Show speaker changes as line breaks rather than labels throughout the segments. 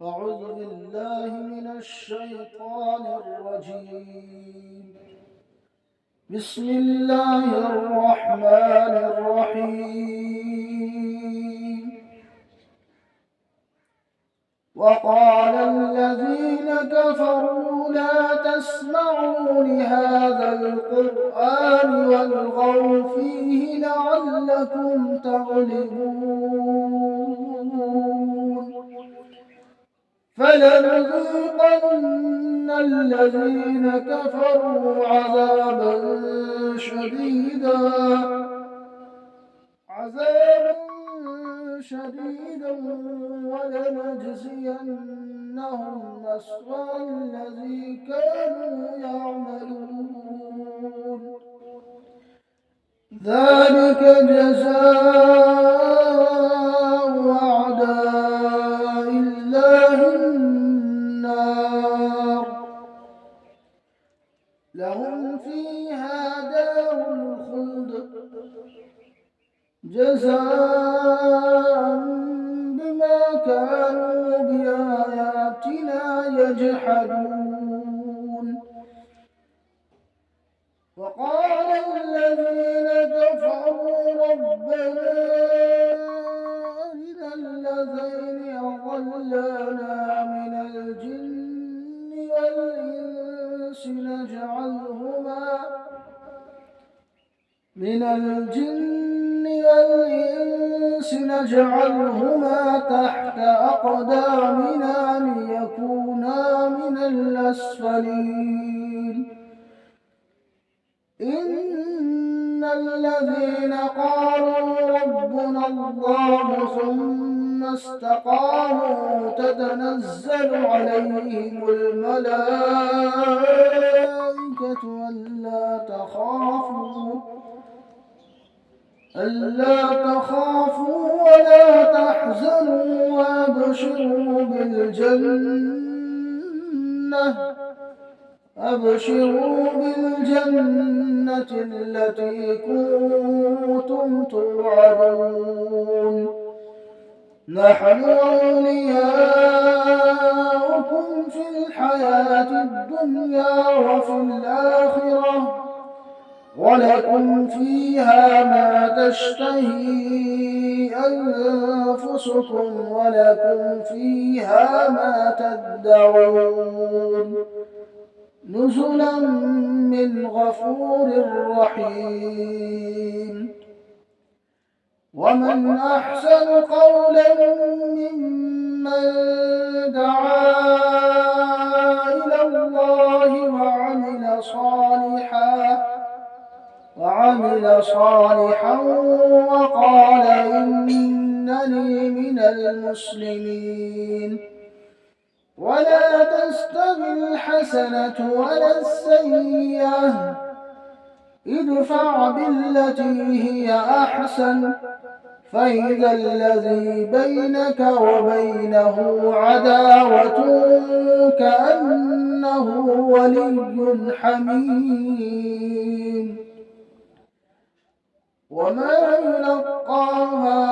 أعوذ بالله من الشيطان الرجيم. بسم الله الرحمن الرحيم. وقال الذين كفروا لا تسمعوا لهذا القرآن والغوا فيه لعلكم تغلبون. فلنذيقن الذين كفروا عذابا شديدا ولنجزينهم أسوأ الذي كانوا يعملون. ذلك جزاء أعداء الله النار، لهم فيها دار الخلد جزاء بما كانوا بآياتنا يجحدون. وقال الذين كفروا ربنا أرنا الذين أضلانا من الجن والإنس نجعلهما تحت أقدامنا ليكونا من الأسفلين. إن الذين قالوا ربنا الله ثم استقاموا تتنزل عليهم الملائكة ألا تخافوا ولا تحزنوا وأبشروا بالجنة التي كنتم توعدون. نحن أولياؤكم في الحياة الدنيا وفي الآخرة، ولكم فيها ما تشتهي أنفسكم ولكم فيها ما تدعون، نزلا من غفور رحيم. ومن أحسن قولا ممن دعا إلى الله وعمل صالحا وقال إنني من المسلمين. ولا تستوي الحسنة ولا السيئة، ادفع بالتي هي أحسن، فإذا الذي بينك وبينه عداوة كأنه ولي حميم. وما يلقاها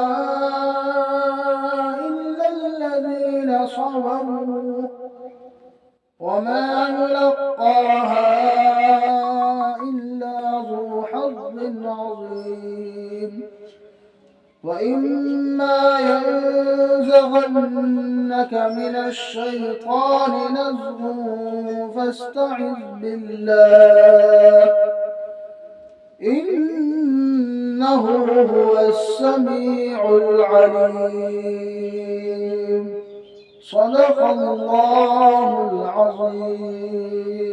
إلا الذين صبروا، وما يلقاها إلا ذو حظ عظيم. وإما ينزغنك من الشيطان نزغ فاستعذ بالله، إنه هو السميع العليم. صدق الله العظيم.